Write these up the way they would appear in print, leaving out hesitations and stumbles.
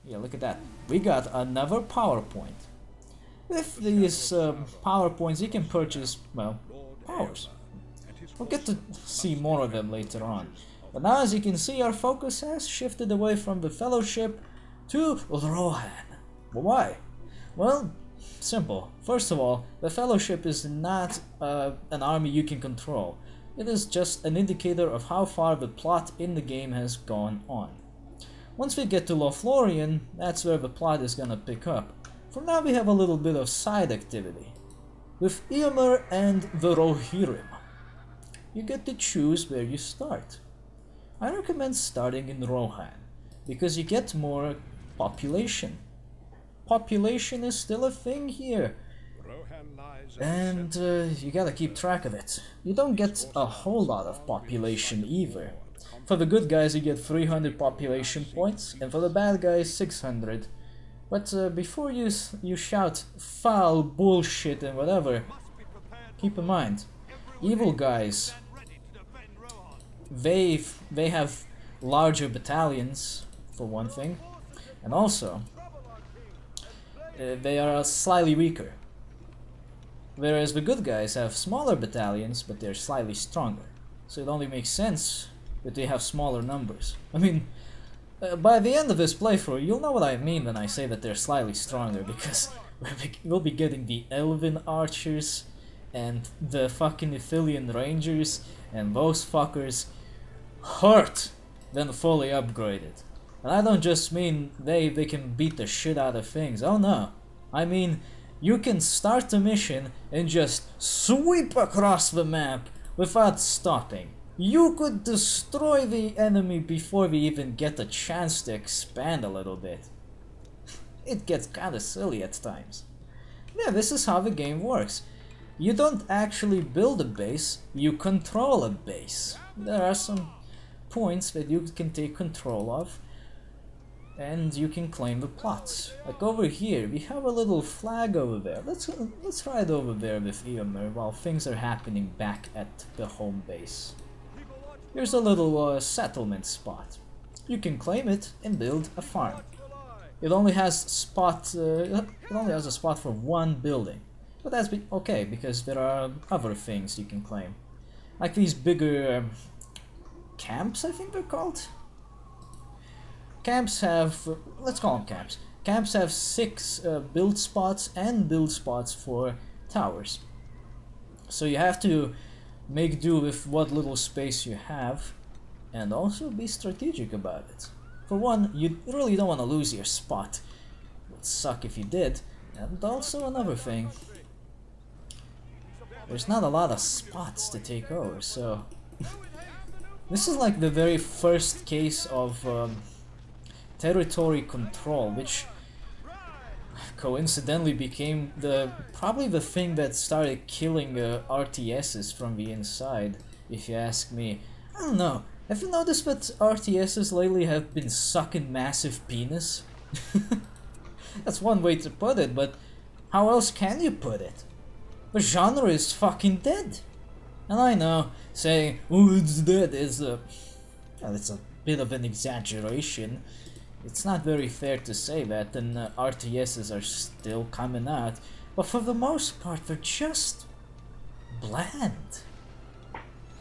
Yeah, look at that. We got another PowerPoint. With these PowerPoints, you can purchase, well, powers. We'll get to see more of them later on. But now, as you can see, our focus has shifted away from the Fellowship to Rohan. But why? Well, simple. First of all, the Fellowship is not an army you can control. It is just an indicator of how far the plot in the game has gone on. Once we get to Lothlorien, that's where the plot is gonna pick up. For now, we have a little bit of side activity. With Eomer and the Rohirrim, you get to choose where you start. I recommend starting in Rohan, because you get more population. Population is still a thing here, and you gotta keep track of it. You don't get a whole lot of population either. For the good guys you get 300 population points, and for the bad guys 600. But before you shout foul bullshit and whatever, keep in mind, evil guys, they have larger battalions, for one thing, and also they are slightly weaker. Whereas the good guys have smaller battalions, but they're slightly stronger. So it only makes sense that they have smaller numbers. I mean, by the end of this playthrough, you'll know what I mean when I say that they're slightly stronger, because we'll be getting the Elven Archers and the fucking Ithilien Rangers, and those fuckers hurt when fully upgraded. And I don't just mean they can beat the shit out of things, oh no. I mean, you can start a mission and just sweep across the map without stopping. You could destroy the enemy before we even get a chance to expand a little bit. It gets kinda silly at times. Yeah, this is how the game works. You don't actually build a base, you control a base. There are some points that you can take control of, and you can claim the plots. Like over here, we have a little flag over there. Let's ride over there with Eomer while things are happening back at the home base. Here's a little settlement spot. You can claim it and build a farm. It only has a spot for one building, but that's okay because there are other things you can claim, like these bigger camps. I think they're called. Camps have, let's call them camps. Camps have 6 build spots and build spots for towers. So you have to make do with what little space you have, and also be strategic about it. For one, you really don't want to lose your spot. It would suck if you did. And also another thing, there's not a lot of spots to take over, so this is like the very first case of territory control, which coincidentally became probably the thing that started killing RTSs from the inside, if you ask me. I don't know, have you noticed that RTSs lately have been sucking massive penis? That's one way to put it, but how else can you put it? The genre is fucking dead. And I know, saying, oh, it's dead is well, it's a bit of an exaggeration. It's not very fair to say that, and RTSs are still coming out, but for the most part they're just bland.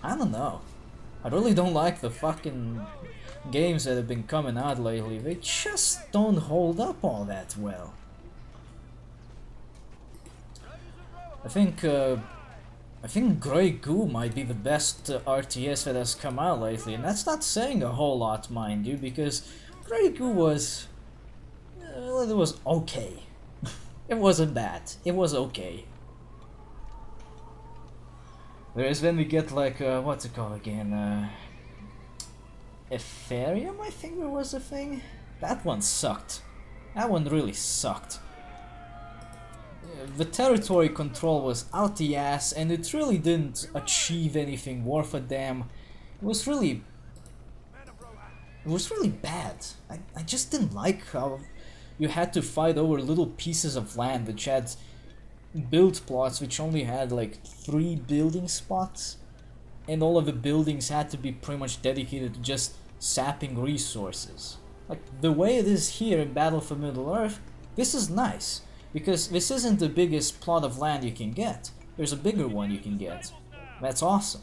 I don't know. I really don't like the fucking games that have been coming out lately. They just don't hold up all that well. I think Grey Goo might be the best RTS that has come out lately, and that's not saying a whole lot, mind you, because Grey Goo was, it was okay. It wasn't bad. It was okay. Whereas when we get like, what's it called again? Ethereum, I think there was a thing. That one sucked. That one really sucked. The territory control was out the ass, and it really didn't achieve anything worth a damn. It was really bad. I just didn't like how you had to fight over little pieces of land which had build plots which only had like 3 building spots, and all of the buildings had to be pretty much dedicated to just sapping resources. Like, the way it is here in Battle for Middle-earth, this is nice. Because this isn't the biggest plot of land you can get. There's a bigger one you can get. That's awesome.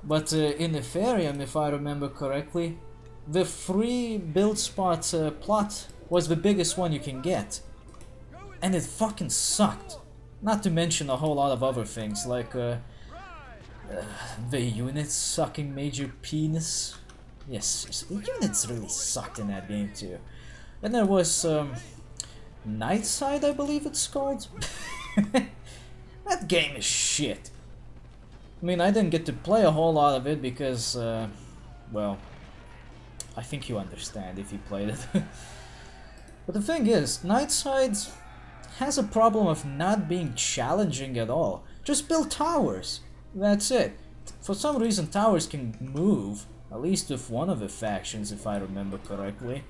But in Ethereum, if I remember correctly, the free build spot plot was the biggest one you can get. And it fucking sucked. Not to mention a whole lot of other things, like the units sucking major penis. Yes, the units really sucked in that game too. And there was Nightside, I believe it's called. That game is shit. I mean, I didn't get to play a whole lot of it because, well, I think you understand if you played it. But the thing is, Nightside has a problem of not being challenging at all. Just build towers. That's it. For some reason, towers can move, at least with one of the factions, if I remember correctly.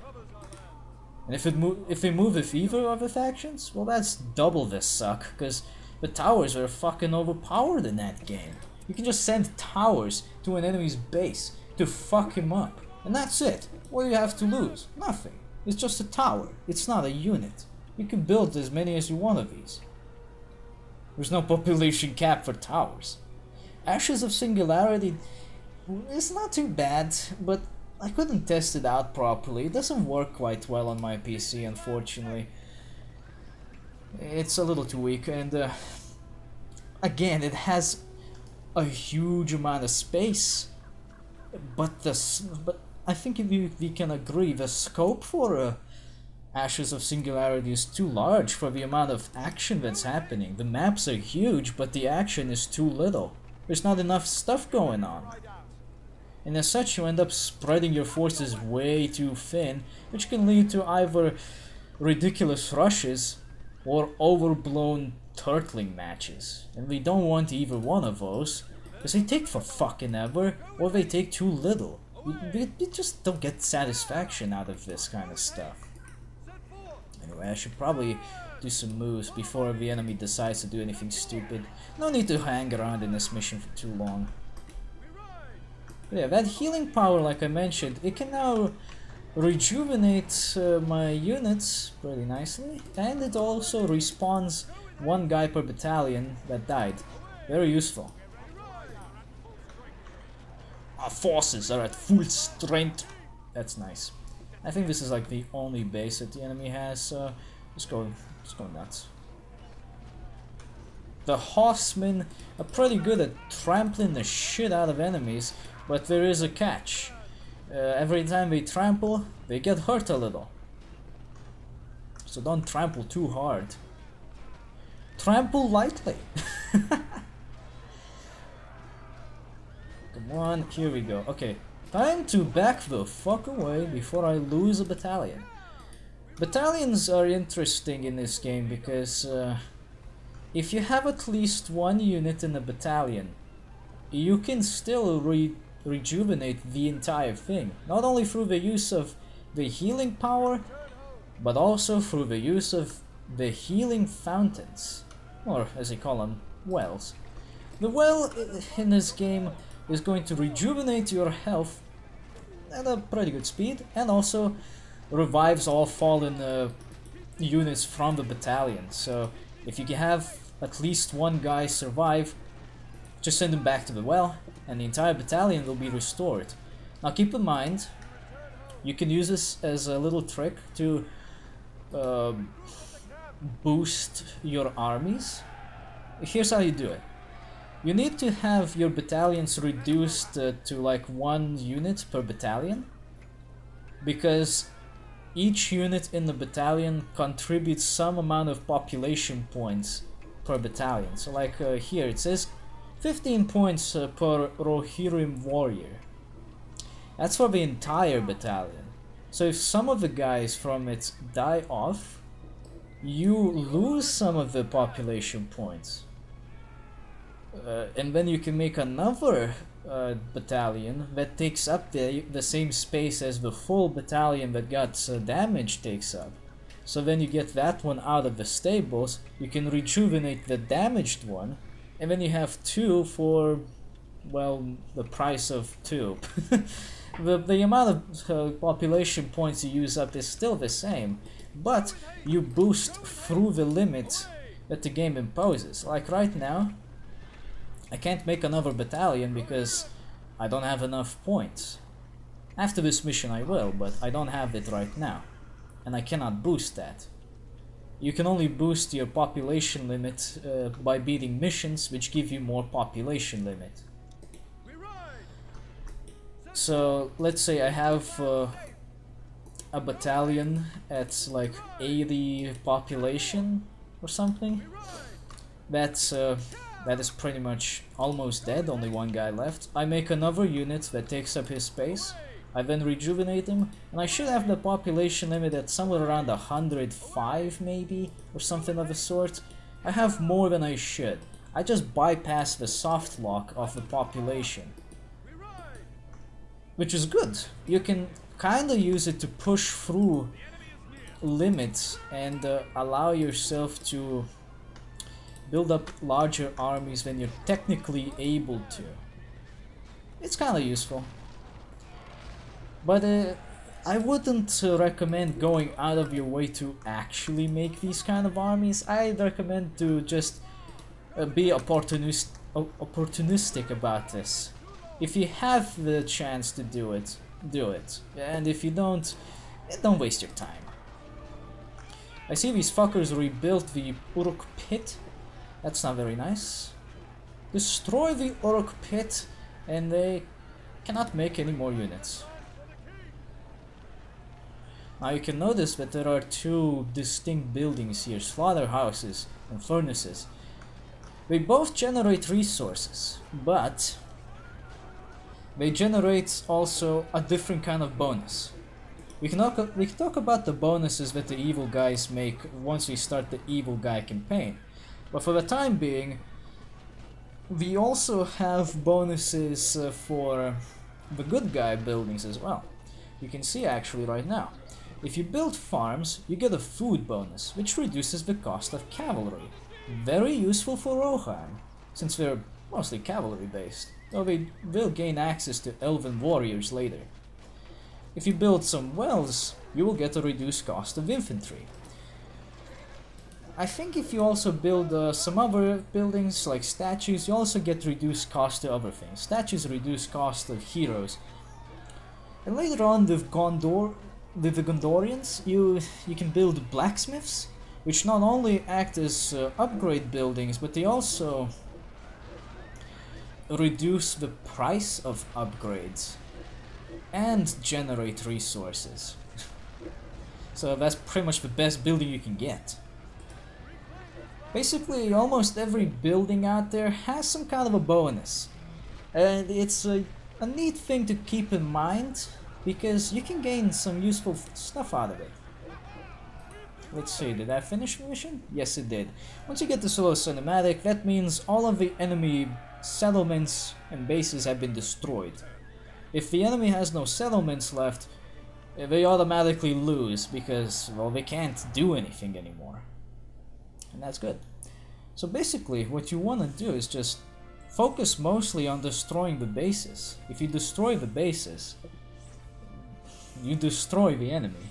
And if they move with either of the factions, well, that's double the suck, because the towers are fucking overpowered in that game. You can just send towers to an enemy's base to fuck him up. And that's it. What do you have to lose? Nothing. It's just a tower. It's not a unit. You can build as many as you want of these. There's no population cap for towers. Ashes of Singularity is not too bad, but I couldn't test it out properly. It doesn't work quite well on my PC, unfortunately. It's a little too weak, and again, it has a huge amount of space. But I think if we can agree, the scope for Ashes of Singularity is too large for the amount of action that's happening. The maps are huge, but the action is too little. There's not enough stuff going on. And as such, you end up spreading your forces way too thin, which can lead to either ridiculous rushes or overblown turtling matches. And we don't want either one of those, because they take for fucking ever, or they take too little. We just don't get satisfaction out of this kind of stuff. Anyway, I should probably do some moves before the enemy decides to do anything stupid. No need to hang around in this mission for too long. But yeah, that healing power, like I mentioned, it can now rejuvenate my units pretty nicely, and it also respawns one guy per battalion that died. Very useful. Our forces are at full strength. That's nice. I think this is like the only base that the enemy has, so just go nuts. The horsemen are pretty good at trampling the shit out of enemies, but there is a catch. Every time they trample, they get hurt a little. So don't trample too hard. Trample lightly. Come on, here we go. Okay, time to back the fuck away before I lose a battalion. Battalions are interesting in this game because if you have at least one unit in a battalion, you can still rejuvenate the entire thing. Not only through the use of the healing power, but also through the use of the healing fountains. Or, as they call them, wells. The well in this game is going to rejuvenate your health at a pretty good speed, and also revives all fallen units from the battalion. So if you can have at least one guy survive, just send him back to the well, and the entire battalion will be restored. Now keep in mind, you can use this as a little trick to boost your armies. Here's how you do it. You need to have your battalions reduced to like 1 unit per battalion, because each unit in the battalion contributes some amount of population points per battalion. So like here it says 15 points per Rohirrim warrior. That's for the entire battalion. So if some of the guys from it die off, you lose some of the population points. And then you can make another battalion that takes up the same space as the full battalion that got damage takes up. So then you get that one out of the stables, you can rejuvenate the damaged one, and then you have 2 for, well, the price of 2. the amount of population points you use up is still the same, but you boost through the limit that the game imposes. Like right now, I can't make another battalion because I don't have enough points. After this mission I will, but I don't have it right now, and I cannot boost that. You can only boost your population limit by beating missions which give you more population limit. So let's say I have a battalion at like 80 population or something. That is pretty much almost dead, only one guy left. I make another unit that takes up his space. I then rejuvenate him, and I should have the population limit at somewhere around 105 maybe, or something of the sort. I have more than I should. I just bypass the soft lock of the population, which is good. You can kinda use it to push through limits and allow yourself to build up larger armies than you're technically able to. It's kinda useful. But I wouldn't recommend going out of your way to actually make these kind of armies. I'd recommend to just be opportunistic about this. If you have the chance to do it, do it. And if you don't waste your time. I see these fuckers rebuilt the Uruk pit. That's not very nice. Destroy the Uruk pit and they cannot make any more units. Now you can notice that there are two distinct buildings here, slaughterhouses and furnaces. They both generate resources, but they generate also a different kind of bonus. We can talk about the bonuses that the evil guys make once we start the evil guy campaign. But for the time being, we also have bonuses for the good guy buildings as well. You can see actually right now. If you build farms, you get a food bonus, which reduces the cost of cavalry. Very useful for Rohan, since they're mostly cavalry based, though they will gain access to elven warriors later. If you build some wells, you will get a reduced cost of infantry. I think if you also build some other buildings like statues, you also get reduced cost to other things. Statues reduce cost of heroes. And later on with the Gondorians, you can build blacksmiths, which not only act as upgrade buildings, but they also reduce the price of upgrades and generate resources. So that's pretty much the best building you can get. Basically, almost every building out there has some kind of a bonus, and it's a neat thing to keep in mind, because you can gain some useful stuff out of it. Let's see, did I finish the mission? Yes, it did. Once you get this little cinematic, that means all of the enemy settlements and bases have been destroyed. If the enemy has no settlements left, they automatically lose, because, well, they can't do anything anymore. And that's good. So basically, what you want to do is just focus mostly on destroying the bases. If you destroy the bases, you destroy the enemy.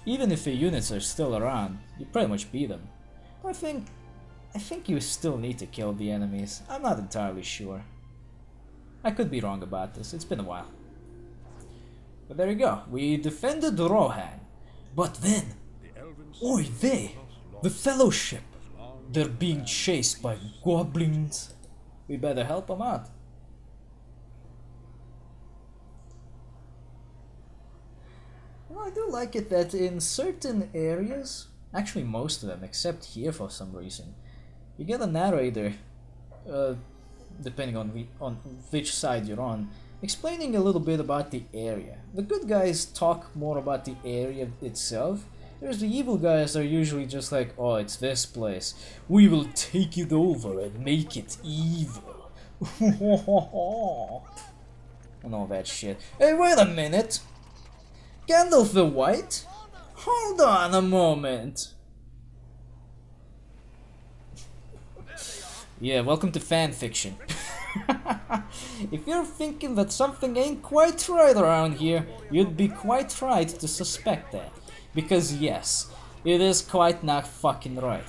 Even if the units are still around, you pretty much beat them. I think you still need to kill the enemies. I'm not entirely sure. I could be wrong about this, it's been a while. But there you go, we defended Rohan. But then, oi they, the Fellowship, they're being chased by goblins. We better help them out. Well, I do like it that in certain areas, actually most of them, except here for some reason, you get a narrator, depending on which side you're on, explaining a little bit about the area. The good guys talk more about the area itself, whereas the evil guys are usually just like, oh, it's this place, we will take it over and make it evil. And all that shit. Hey, wait a minute! Gandalf the White? Hold on a moment! Yeah, welcome to fanfiction. If you're thinking that something ain't quite right around here, you'd be quite right to suspect that. Because yes, it is quite not fucking right.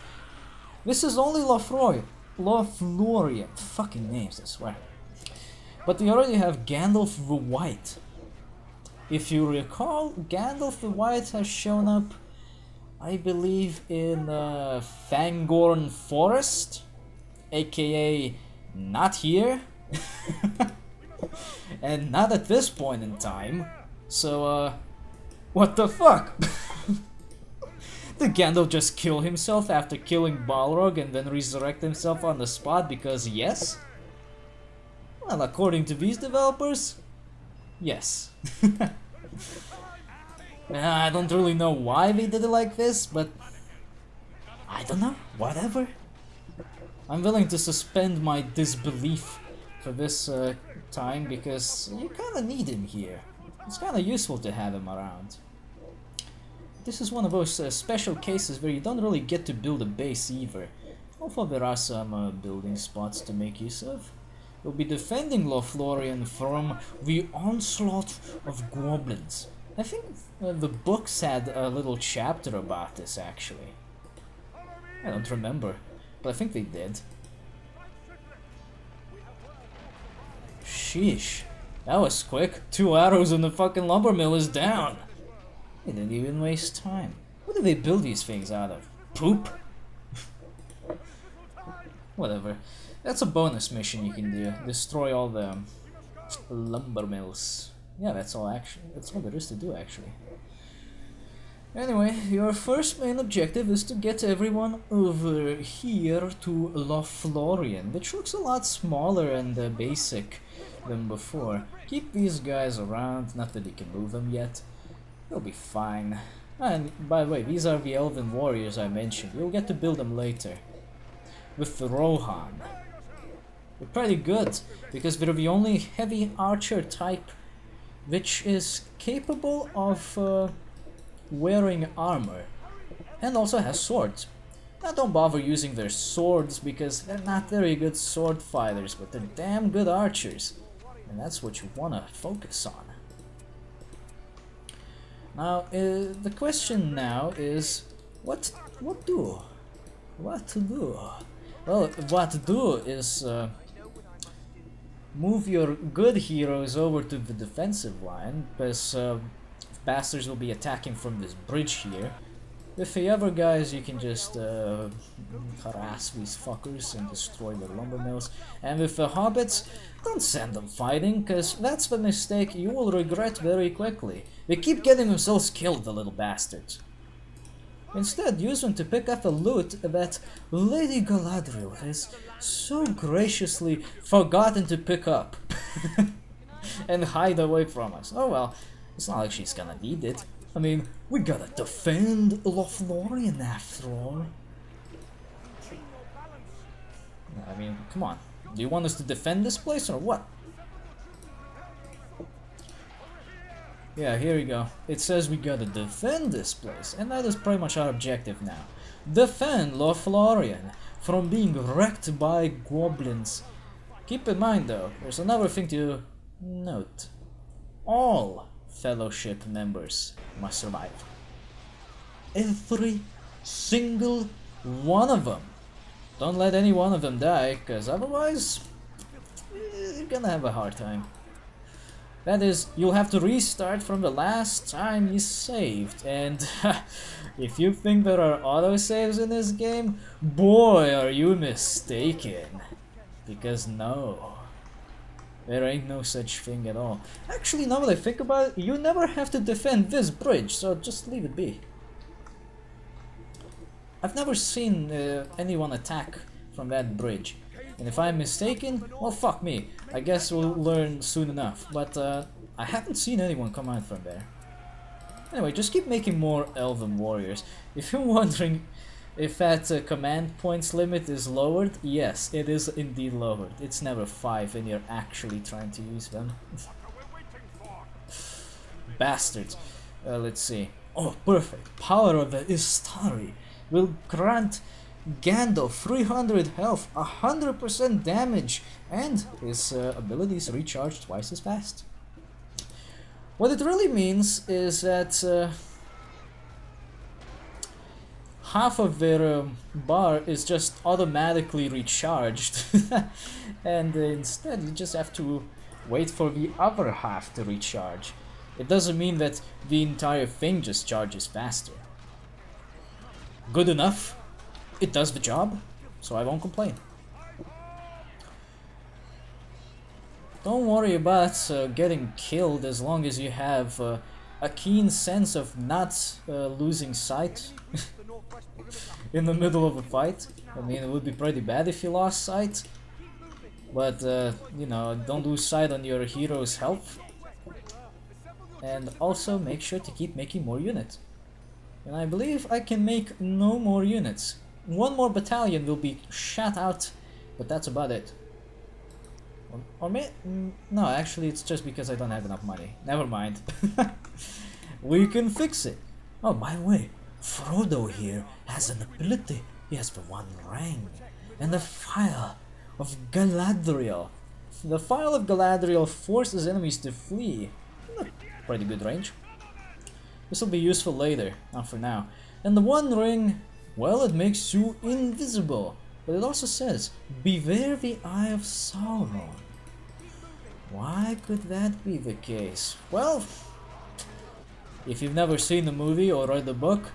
This is only Lothlorien. Fucking names, I swear. But we already have Gandalf the White. If you recall, Gandalf the White has shown up, I believe, in Fangorn Forest, aka not here, and not at this point in time. So, what the fuck? Did Gandalf just kill himself after killing Balrog and then resurrect himself on the spot because yes? Well, according to these developers, yes. I don't really know why they did it like this, but I don't know, whatever. I'm willing to suspend my disbelief for this time because you kinda need him here. It's kinda useful to have him around. This is one of those special cases where you don't really get to build a base either. Although there are some building spots to make use of. We'll be defending Lothlorien from the onslaught of goblins. I think the books had a little chapter about this actually. I don't remember, but I think they did. Sheesh, that was quick. 2 arrows and the fucking lumber mill is down. They didn't even waste time. What do they build these things out of? Poop? Whatever. That's a bonus mission you can do. Destroy all the lumber mills. Yeah, that's all there is to do actually. Anyway, your first main objective is to get everyone over here to Lothlorien, which looks a lot smaller and basic than before. Keep these guys around, not that you can move them yet. They'll be fine. And by the way, these are the elven warriors I mentioned. You'll get to build them later. With the Rohan. They're pretty good, because they're the only heavy archer type which is capable of wearing armor. And also has swords. Now don't bother using their swords because they're not very good sword fighters, but they're damn good archers. And that's what you want to focus on. Now, the question now is, what to do? What to do? Well, what to do is move your good heroes over to the defensive line, because bastards will be attacking from this bridge here. With the other guys, you can just harass these fuckers and destroy their lumber mills. And with the hobbits, don't send them fighting, because that's the mistake you will regret very quickly. They keep getting themselves killed, the little bastards. Instead, use them to pick up the loot that Lady Galadriel has so graciously forgotten to pick up. And hide away from us. Oh well, it's not like she's gonna need it. I mean, we gotta defend Lothlorien after all. I mean, come on. Do you want us to defend this place or what? Yeah, here we go. It says we gotta defend this place, and that is pretty much our objective now. Defend Lothlorien from being wrecked by goblins. Keep in mind though, there's another thing to note. All Fellowship members must survive. Every single one of them. Don't let any one of them die, because otherwise you're gonna have a hard time. That is, you'll have to restart from the last time you saved, and if you think there are autosaves in this game, boy are you mistaken. Because no. There ain't no such thing at all. Actually, now that I think about it, you never have to defend this bridge, so just leave it be. I've never seen anyone attack from that bridge. And if I'm mistaken, well fuck me. I guess we'll learn soon enough. But I haven't seen anyone come out from there. Anyway, just keep making more elven warriors. If you're wondering if that command points limit is lowered, yes, it is indeed lowered. It's never 5 and you're actually trying to use them. Bastards. Let's see. Oh, perfect. Power of the Istari will grant Gandalf, 300 health, 100% damage, and his abilities recharge twice as fast. What it really means is that half of their bar is just automatically recharged, and instead you just have to wait for the other half to recharge. It doesn't mean that the entire thing just charges faster. Good enough. It does the job, so I won't complain. Don't worry about getting killed as long as you have a keen sense of not losing sight in the middle of a fight. I mean, it would be pretty bad if you lost sight, but you know, don't lose sight on your hero's health. And also make sure to keep making more units. And I believe I can make no more units. One more battalion will be shot out, but that's about it. No, actually it's just because I don't have enough money. Never mind. We can fix it. Oh, by the way, Frodo here has an ability. He has the One Ring and the File of Galadriel. The File of Galadriel forces enemies to flee. Pretty good range. This will be useful later, not for now. And the One Ring, well, it makes you invisible. But it also says, beware the Eye of Sauron. Why could that be the case? Well, if you've never seen the movie or read the book,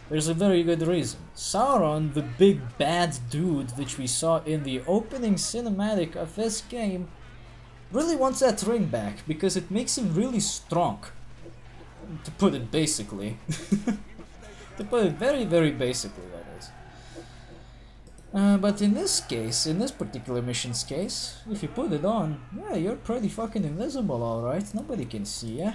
there's a very good reason. Sauron, the big bad dude which we saw in the opening cinematic of this game, really wants that ring back because it makes him really strong. To put it basically. To put it very, very basically, that is. But in this case, in this particular mission's case, if you put it on, yeah, you're pretty fucking invisible, alright. Nobody can see ya.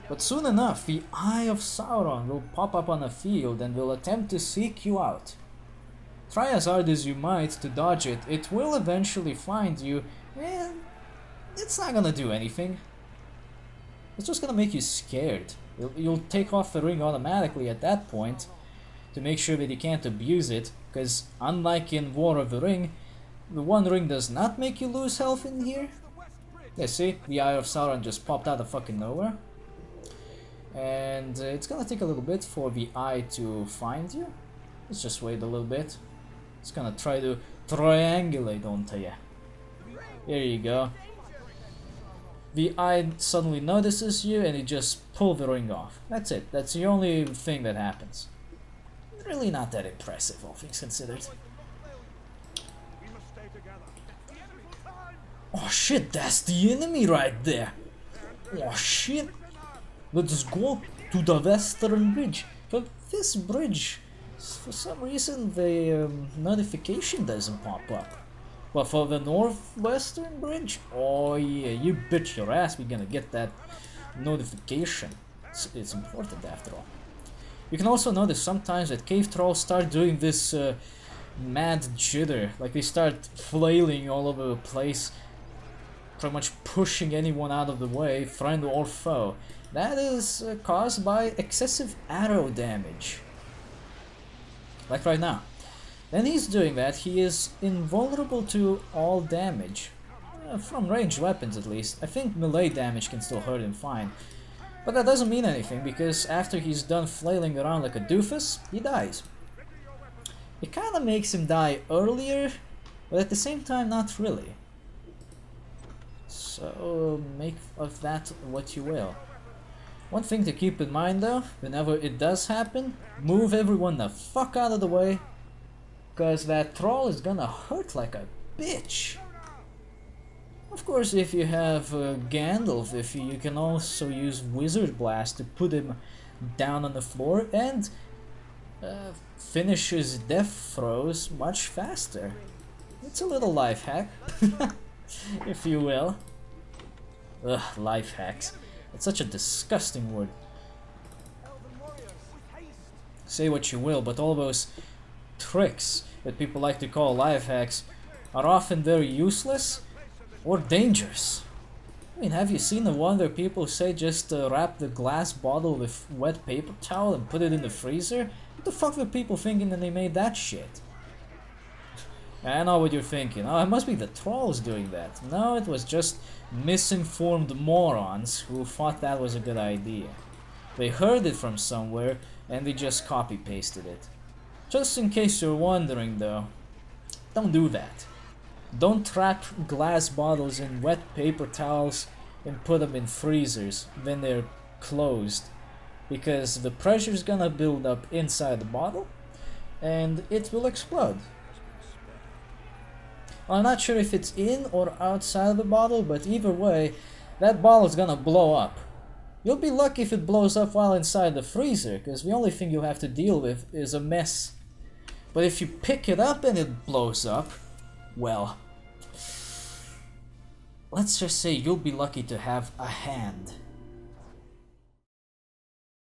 But soon enough, the Eye of Sauron will pop up on a field and will attempt to seek you out. Try as hard as you might to dodge it, it will eventually find you, and it's not gonna do anything. It's just gonna make you scared. You'll take off the ring automatically at that point to make sure that you can't abuse it, because unlike in War of the Ring, the One Ring does not make you lose health in here. Yeah, see? The Eye of Sauron just popped out of fucking nowhere. And it's gonna take a little bit for the eye to find you. Let's just wait a little bit. It's gonna try to triangulate onto you. There you go. The eye suddenly notices you and it just pulls the ring off. That's it. That's the only thing that happens. Really not that impressive, all things considered. Oh shit, that's the enemy right there. Oh shit. Let's go to the western bridge. But this bridge, for some reason, the notification doesn't pop up. But for the northwestern bridge, oh yeah, you bet your ass we're gonna get that notification. It's important after all. You can also notice sometimes that cave trolls start doing this mad jitter, like they start flailing all over the place, pretty much pushing anyone out of the way, friend or foe. That is caused by excessive arrow damage. Like right now. When he's doing that, he is invulnerable to all damage. From ranged weapons at least. I think melee damage can still hurt him fine. But that doesn't mean anything, because after he's done flailing around like a doofus, he dies. It kinda makes him die earlier, but at the same time not really. So make of that what you will. One thing to keep in mind though, whenever it does happen, move everyone the fuck out of the way, because that troll is gonna hurt like a bitch. Of course, if you have Gandalf, you can also use Wizard Blast to put him down on the floor and finish his death throws much faster. It's a little life hack, if you will. Ugh, life hacks. It's such a disgusting word. Say what you will, but all those tricks that people like to call life hacks are often very useless or dangerous. I mean, have you seen the one where people say just wrap the glass bottle with wet paper towel and put it in the freezer? It the fuck were people thinking when they made that shit? I know what you're thinking. Oh, it must be the trolls doing that. No, it was just misinformed morons who thought that was a good idea. They heard it from somewhere and they just copy-pasted it. Just in case you're wondering though, don't do that. Don't trap glass bottles in wet paper towels and put them in freezers when they're closed, because the pressure's gonna build up inside the bottle and it will explode. I'm not sure if it's in or outside the bottle, but either way, that bottle's gonna blow up. You'll be lucky if it blows up while inside the freezer, because the only thing you have to deal with is a mess. But if you pick it up and it blows up, well, let's just say you'll be lucky to have a hand.